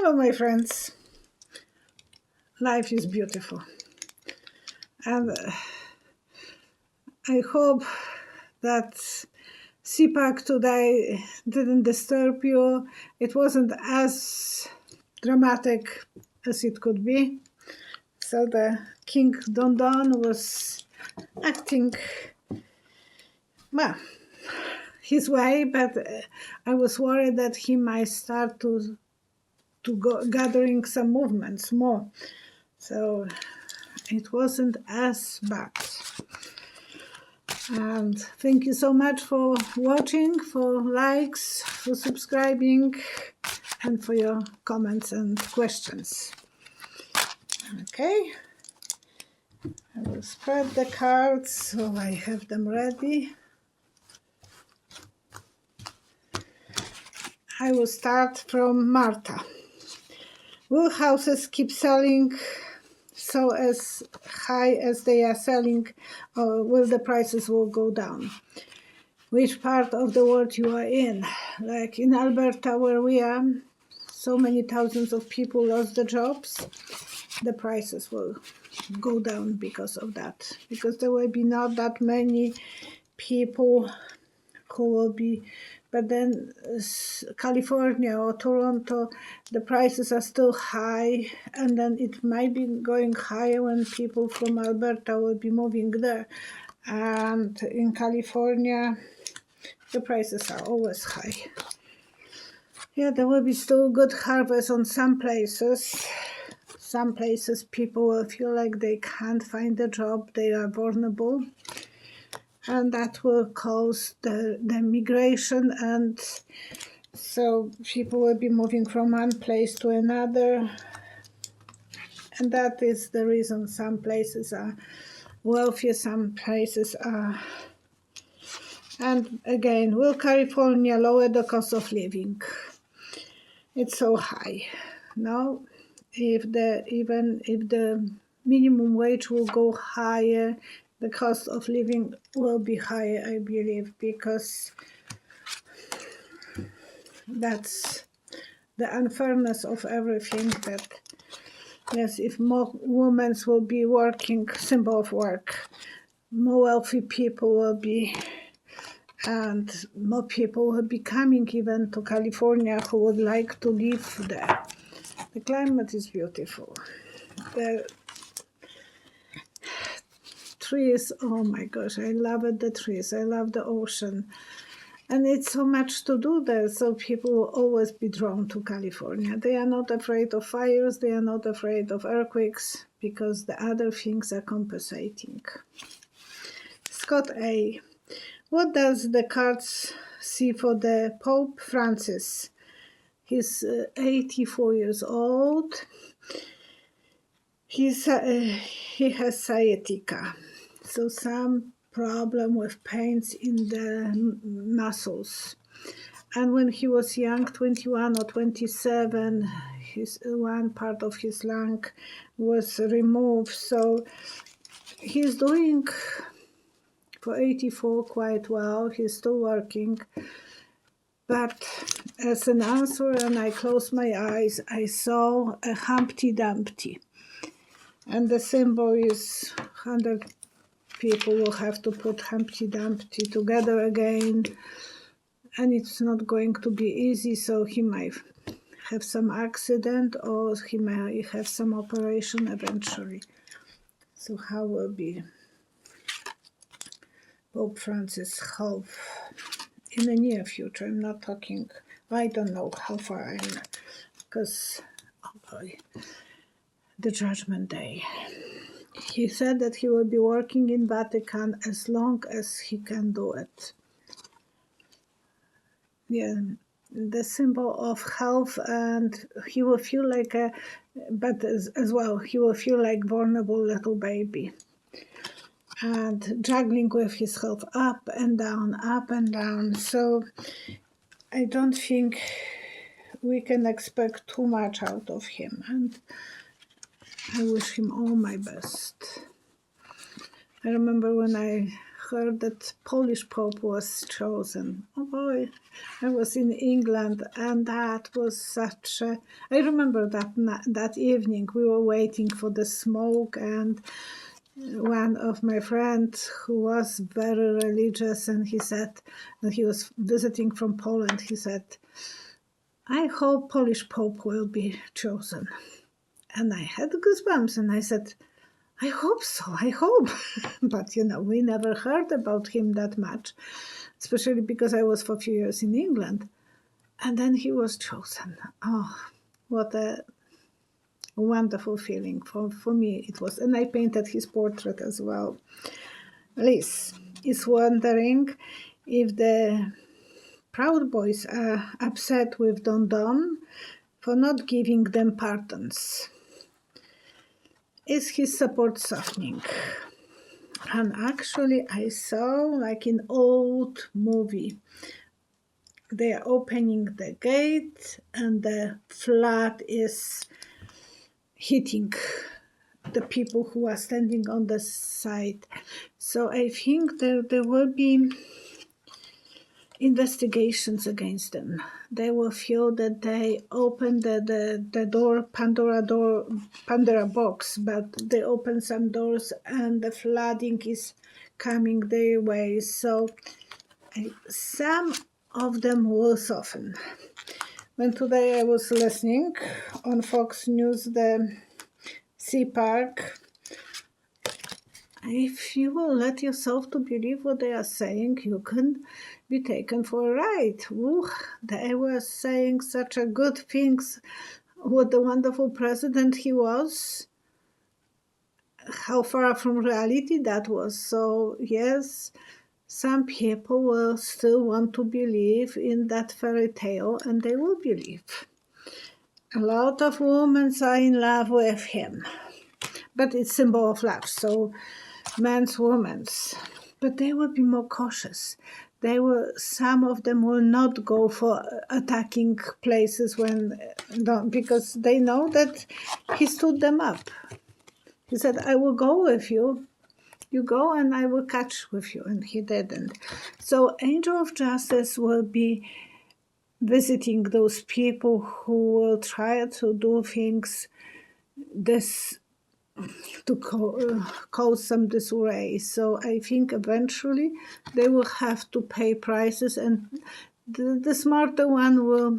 Hello, my friends. Life is beautiful. And I hope that CPAC today didn't disturb you. It wasn't as dramatic as it could be. So the King Don was acting, well, his way, but I was worried that he might start to go gathering some movements more. So it wasn't as bad. And thank you so much for watching, for likes, for subscribing, and for your comments and questions. Okay, I will spread the cards so I have them ready. I will start from Marta. Will houses keep selling so as high as they are selling, or will the prices will go down? Which part of the world you are in? Like in Alberta, where we are, so many thousands of people lost their jobs. The prices will go down because of that, because there will be not that many people who will be. But then California or Toronto, the prices are still high, and then it might be going higher when people from Alberta will be moving there. And in California, the prices are always high. Yeah, there will be still good harvest on some places. Some places people will feel like they can't find a job, they are vulnerable. And that will cause the migration, and so people will be moving from one place to another. And that is the reason some places are wealthier, some places are. And again, will California lower the cost of living? It's so high. Now, even if the minimum wage will go higher, the cost of living will be higher, I believe, because that's the unfairness of everything. That yes, if more women will be working, symbol of work, more wealthy people will be, and more people will be coming even to California who would like to live there. The climate is beautiful. The trees, oh my gosh, I love it, the trees, I love the ocean. And it's so much to do there, so people will always be drawn to California. They are not afraid of fires, they are not afraid of earthquakes, because the other things are compensating. Scott A. What does the cards see for the Pope Francis? He's 84 years old. He has sciatica, so some problem with pains in the muscles. And when he was young, 21 or 27, one part of his lung was removed. So he's doing, for 84, quite well. He's still working. But as an answer, and I closed my eyes, I saw a Humpty Dumpty. And the symbol is 100 people will have to put Humpty Dumpty together again. And it's not going to be easy, so he might have some accident or he might have some operation eventually. So how will be Pope Francis' health in the near future? I'm not talking, I don't know how far I'm, because, oh boy, the Judgment Day. He said that he will be working in Vatican as long as he can do it. Yeah, the symbol of health, and he will feel like but as well, he will feel like vulnerable little baby. And juggling with his health up and down, up and down. So I don't think we can expect too much out of him. And I wish him all my best. I remember when I heard that Polish Pope was chosen. Oh boy, I was in England, and that was such a... I remember that evening we were waiting for the smoke, and one of my friends who was very religious, and he said, and he was visiting from Poland, he said, I hope Polish Pope will be chosen. And I had goosebumps, and I said, I hope so, I hope. But, we never heard about him that much, especially because I was for a few years in England. And then he was chosen. Oh, what a wonderful feeling for me it was. And I painted his portrait as well. Liz is wondering if the Proud Boys are upset with Don Don for not giving them pardons. Is his support softening? And actually I saw, like in old movie, they are opening the gate and the flood is hitting the people who are standing on the side. So I think there will be investigations against them. They will feel that they opened the door, Pandora box, but they open some doors and the flooding is coming their way. So some of them will soften. When today I was listening on Fox News, the Sea Park, if you will let yourself to believe what they are saying, you can be taken for a ride. Ooh, they were saying such a good things, what a wonderful president he was, how far from reality that was. So yes, some people will still want to believe in that fairy tale, and they will believe. A lot of women are in love with him, but it's symbol of love, so men's, women's. But they will be more cautious. Some of them will not go for attacking places because they know that he stood them up. He said, I will go with you. You go and I will catch with you. And he didn't. So Angel of Justice will be visiting those people who will try to do things to cause some disarray. So I think eventually they will have to pay prices, and the smarter one will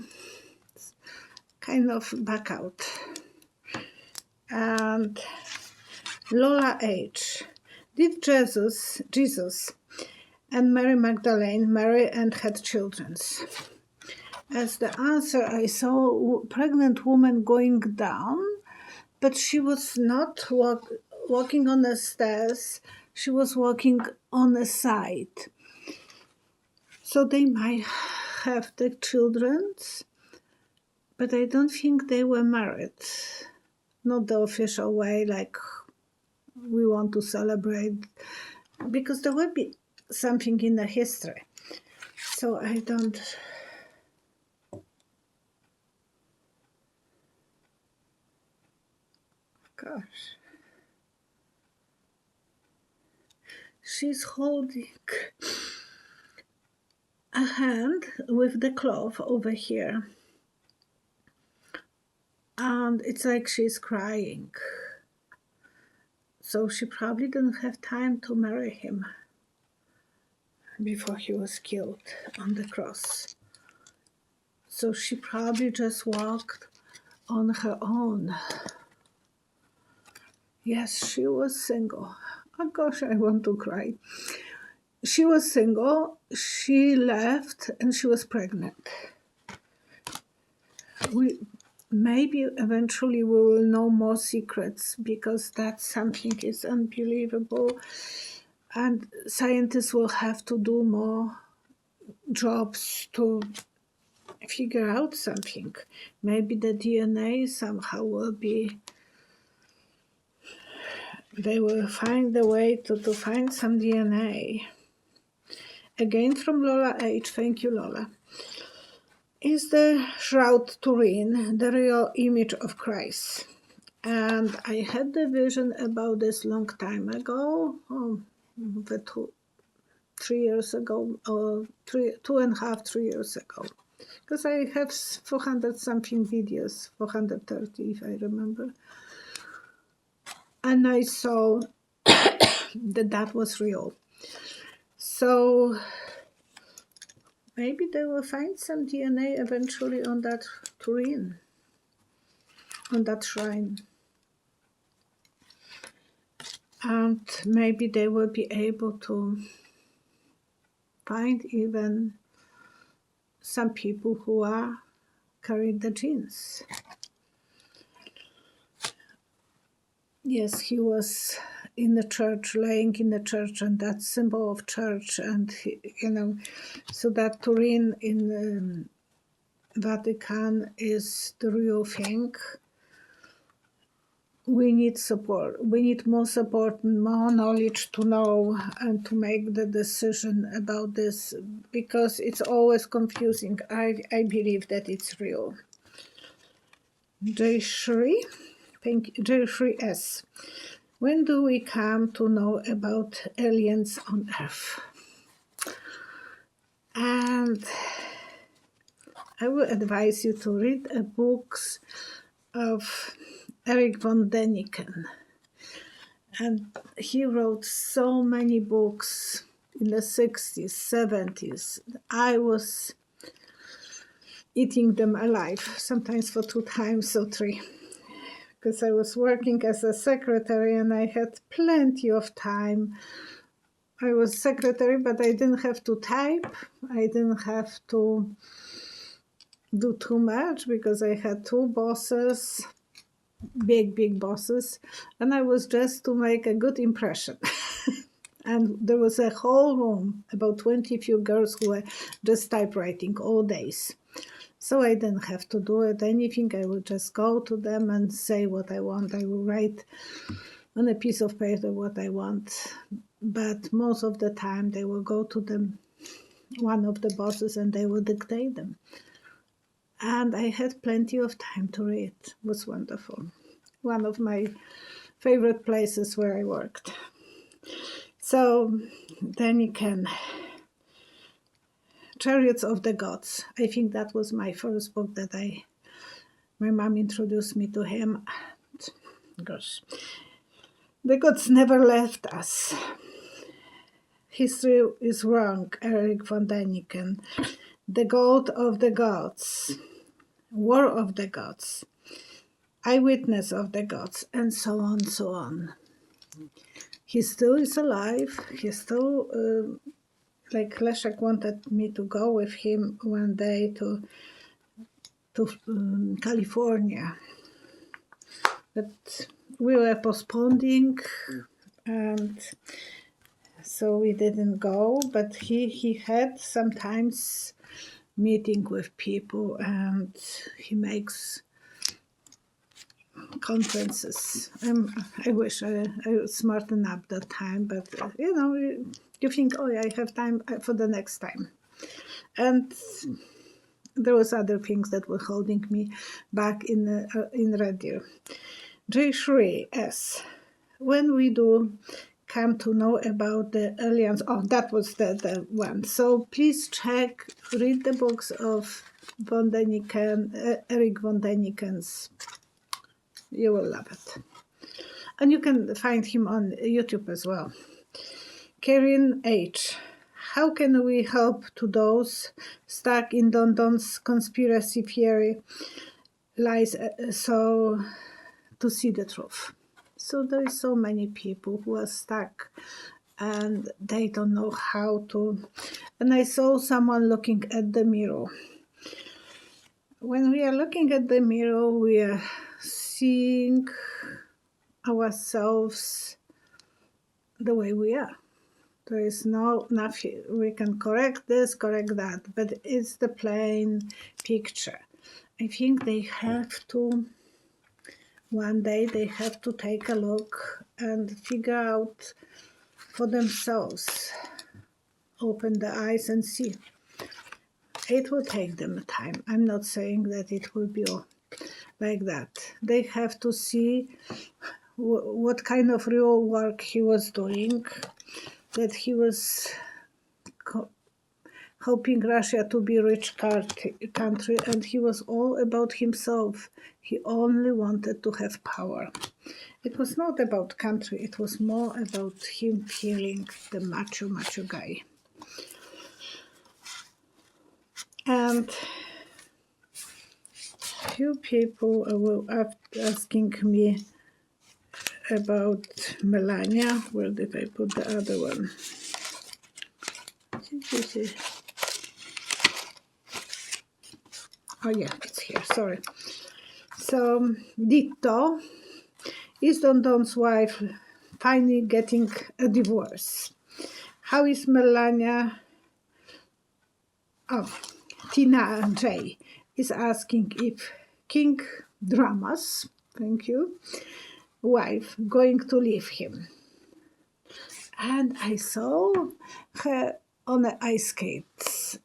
kind of back out. And Lola H. Did Jesus and Mary Magdalene marry and had children? As the answer, I saw a pregnant woman going down, but she was not walking on the stairs. She was walking on the side. So they might have the children, but I don't think they were married. Not the official way, like we want to celebrate, because there will be something in the history. So I don't... Gosh. She's holding a hand with the cloth over here. And it's like she's crying. So she probably didn't have time to marry him before he was killed on the cross. So she probably just walked on her own. Yes, she was single. Oh gosh, I want to cry. She was single, she left, and she was pregnant. Maybe eventually we will know more secrets, because that's something is unbelievable. And scientists will have to do more jobs to figure out something. Maybe the DNA somehow will be... They will find a way to find some DNA. Again from Lola H. Thank you, Lola. Is the Shroud Turin the real image of Christ? And I had the vision about this long time ago, 3 years ago, or 2.5, 3 years ago. Because I have 400 something videos, 430 if I remember. And I saw that was real. So maybe they will find some DNA eventually on that Turin, on that shrine. And maybe they will be able to find even some people who are carrying the genes. Yes, he was in the church, laying in the church, and that symbol of church, and so that Turin in Vatican is the real thing. We need support. We need more support and more knowledge to know and to make the decision about this, because it's always confusing. I believe that it's real. Jay Shri S. When do we come to know about aliens on Earth? And I will advise you to read books of Erich von Däniken. And he wrote so many books in the 60s, 70s. I was eating them alive, sometimes for 2 times or 3. Because I was working as a secretary and I had plenty of time. I was secretary, but I didn't have to type. I didn't have to do too much because I had 2 bosses, big bosses, and I was just to make a good impression. And there was a whole room, about 20 few girls who were just typewriting all days. So I didn't have to do anything. I would just go to them and say what I want. I would write on a piece of paper what I want. But most of the time they will go to them, one of the bosses, and they will dictate them. And I had plenty of time to read. It was wonderful. One of my favorite places where I worked. So then you can... Chariots of the Gods. I think that was my first book that my mom introduced me to him. Gosh. The gods never left us. History is wrong, Erich von Däniken. The God of the Gods. War of the Gods. Eyewitness of the Gods, and so on, so on. He still is alive. He still... like Leszek wanted me to go with him one day to California, but we were postponing, and so we didn't go. But he had sometimes meeting with people, and he makes conferences. I wish I was smart enough that time, but you think, oh, I have time for the next time. And there was other things that were holding me back in radio. Jay Shri S. When we do come to know about the aliens, that was the one. So please read the books of von Däniken, Erich von Däniken's. You will love it. And you can find him on YouTube as well. Karen H. How can we help to those stuck in London's conspiracy theory lies so to see the truth? So there is so many people who are stuck and they don't know how to. And I saw someone looking at the mirror. When we are looking at the mirror, we are seeing ourselves the way we are. There is nothing, we can correct this, correct that, but it's the plain picture. I think they have to, one day they have to take a look and figure out for themselves, open the eyes and see. It will take them time. I'm not saying that it will be like that. They have to see what kind of real work he was doing, that he was hoping Russia to be a rich country, and he was all about himself. He only wanted to have power. It was not about country, it was more about him feeling the macho guy. And few people were asking me about Melania. Where did I put the other one? Oh yeah, it's here, sorry. So, Ditto is Don Don's wife finally getting a divorce. How is Melania? Oh, Tina J is asking if King Dramas, thank you, wife going to leave him. And I saw her on the ice skates,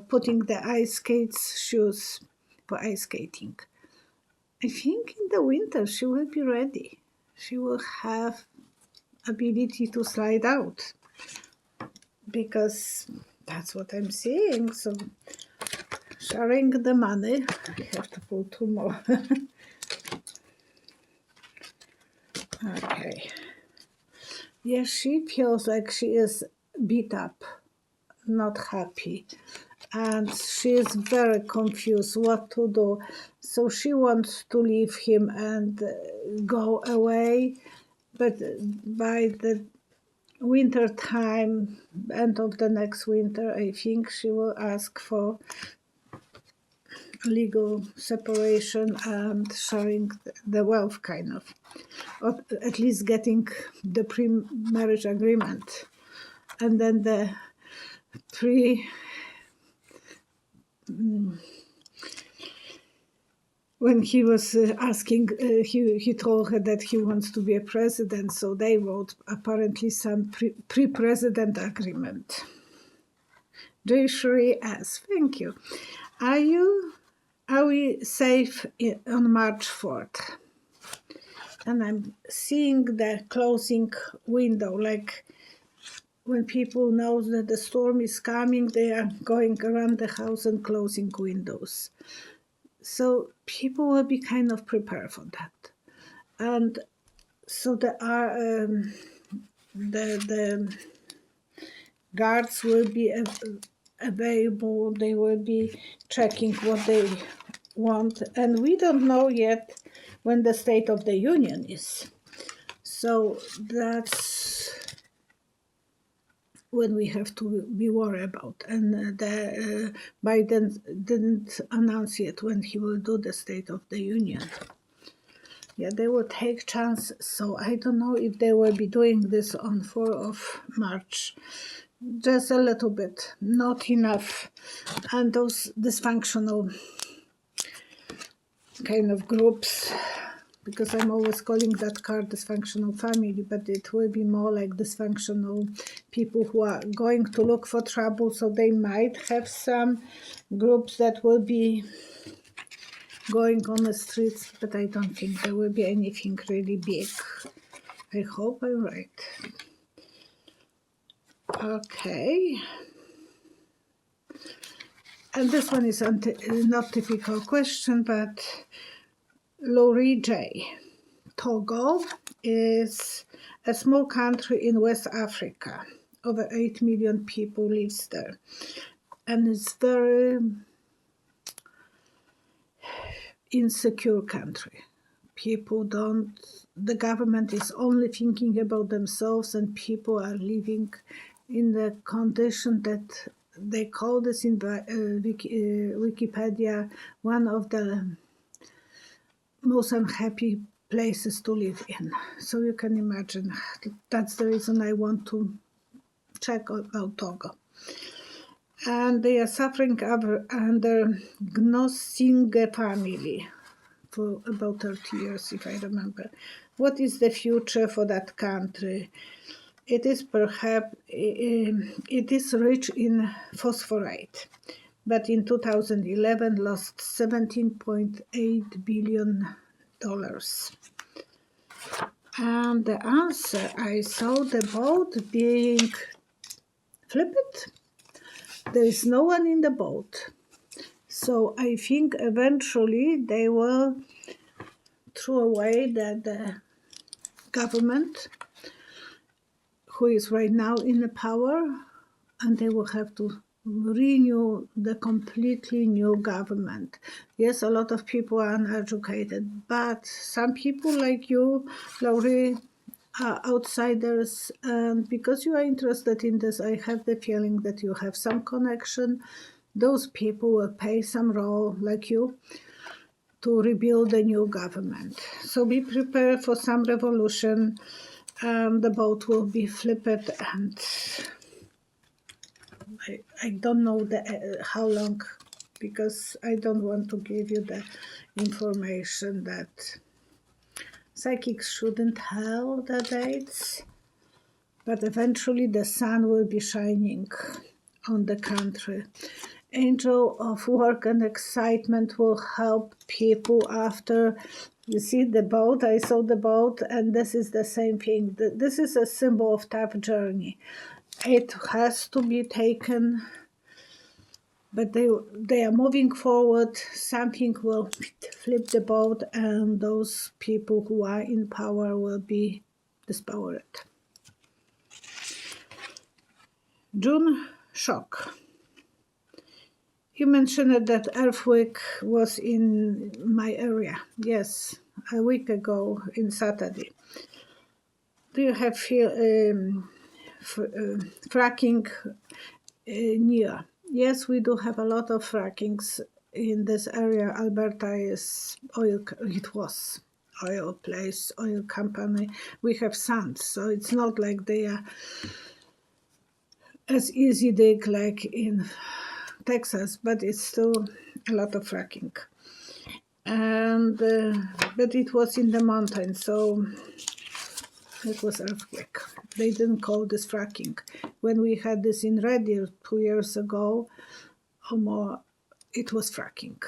putting the ice skates shoes for ice skating. I think in the winter she will be ready. She will have ability to slide out, because that's what I'm seeing. So sharing the money, I have to pull two more. Okay. Yes, she feels like she is beat up, not happy, and she is very confused what to do. So she wants to leave him and go away, but by the winter time, end of the next winter, I think she will ask for legal separation and sharing the wealth, kind of, or at least getting the pre-marriage agreement, and then the when he was asking, he told her that he wants to be a president, so they wrote apparently some pre-president agreement. Jayshri asks, thank you. Are we safe on March 4th? And I'm seeing the closing window, like when people know that the storm is coming, they are going around the house and closing windows. So people will be kind of prepared for that. And so there are the guards will be available. They will be checking what they want. And we don't know yet when the State of the Union is. So that's when we have to be worried about. And Biden didn't announce yet when he will do the State of the Union. Yeah, they will take chance. So I don't know if they will be doing this on 4th of March. Just a little bit, not enough. And those dysfunctional kind of groups, because I'm always calling that card dysfunctional family, but it will be more like dysfunctional people who are going to look for trouble. So they might have some groups that will be going on the streets, but I don't think there will be anything really big. I hope I'm right. Okay. And this one is not difficult question, but Lori J. Togo is a small country in West Africa. Over 8 million people lives there. And it's very insecure country. The government is only thinking about themselves, and people are living in the condition that they call this in Wikipedia one of the most unhappy places to live in. So you can imagine, that's the reason I want to check out Togo. And they are suffering under Gnosinge family for about 30 years, if I remember. What is the future for that country? It is rich in phosphorite, but in 2011 lost $17.8 billion. And the answer, I saw the boat being flipped there is no one in the boat. So I think eventually they will throw away the government who is right now in the power, and they will have to renew the completely new government. Yes, a lot of people are uneducated, but some people like you, Laurie, are outsiders, and because you are interested in this, I have the feeling that you have some connection. Those people will play some role, like you, to rebuild a new government. So be prepared for some revolution. The boat will be flipped, and I don't know how long, because I don't want to give you the information that psychics shouldn't tell the dates, but eventually the sun will be shining on the country. Angel of work and excitement will help people after. You see the boat, I saw the boat, and this is the same thing. This is a symbol of tough journey. It has to be taken, but they are moving forward. Something will flip the boat, and those people who are in power will be dispowered. June shock. You mentioned that earthquake was in my area. Yes, a week ago in Saturday. Do you have fracking near? Yes, we do have a lot of frackings in this area. Alberta is oil. It was oil place, oil company. We have sands, so it's not like they are as easy dig like in Texas, but it's still a lot of fracking. And but it was in the mountains, so it was earthquake. They didn't call this fracking. When we had this in Red Deer 2 years ago or more, it was fracking.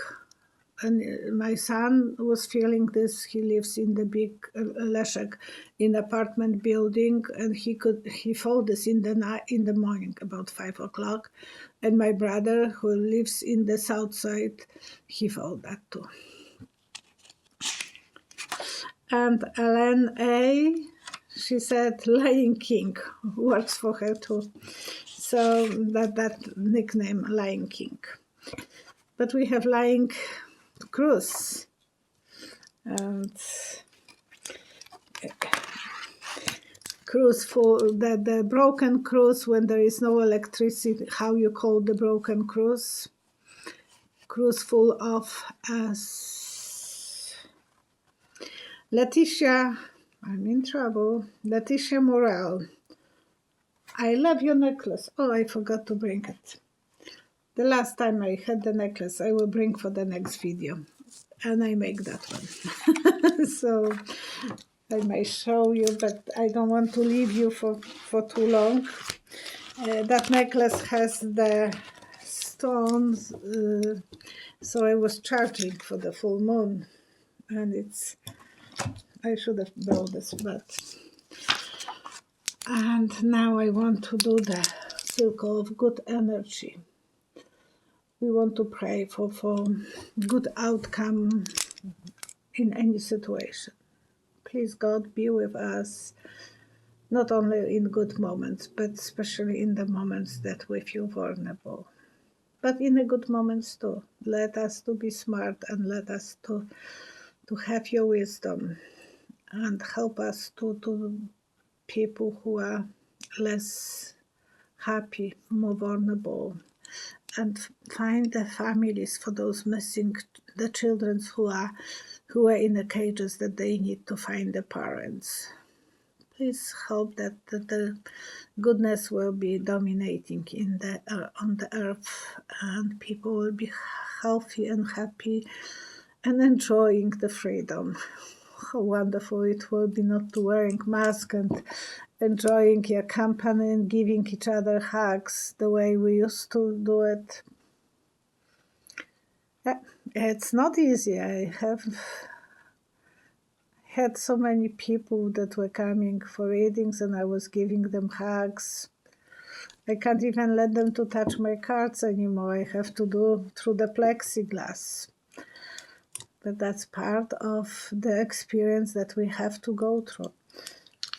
And my son was feeling this. He lives in the big Leszek in apartment building, and he felt this in the morning about 5 o'clock. And my brother, who lives in the south side, he felt that too. And Ellen A, she said Lion King works for her too. So that nickname, Lion King. But we have Lion Cruise. And cruise for the broken cruise when there is no electricity. How you call the broken cruise? Cruise full of us. Letitia, I'm in trouble. Letitia Morel. I love your necklace. Oh, I forgot to bring it. The last time I had the necklace, I will bring for the next video. And I make that one. So I may show you, but I don't want to leave you for too long. That necklace has the stones, so I was charging for the full moon, and I should have brought this, but. And now I want to do the circle of good energy. We want to pray for good outcome in any situation. Please, God, be with us, not only in good moments, but especially in the moments that we feel vulnerable. But in the good moments too. Let us to be smart, and let us to have your wisdom, and help us to people who are less happy, more vulnerable, and find the families for those missing, the children who are in the cages, that they need to find the parents. Please hope that the goodness will be dominating on the earth, and people will be healthy and happy and enjoying the freedom. How wonderful it will be not to wearing mask and enjoying your company and giving each other hugs the way we used to do it. It's not easy. I have had so many people that were coming for readings, and I was giving them hugs. I can't even let them to touch my cards anymore. I have to do through the plexiglass. But that's part of the experience that we have to go through.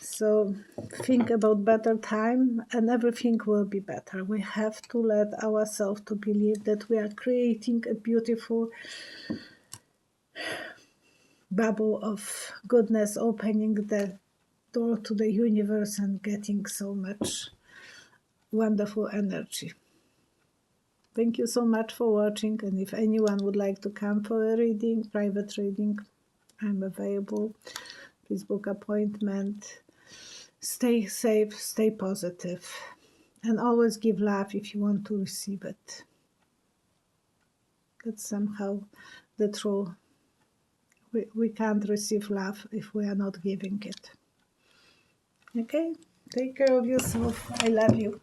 So think about better time and everything will be better. We have to let ourselves to believe that we are creating a beautiful bubble of goodness, opening the door to the universe and getting so much wonderful energy. Thank you so much for watching, and if anyone would like to come for a reading, private reading, I'm available. Please book appointment. Stay safe, stay positive, and always give love if you want to receive it. That's somehow the truth. We can't receive love if we are not giving it. Okay? Take care of yourself. I love you.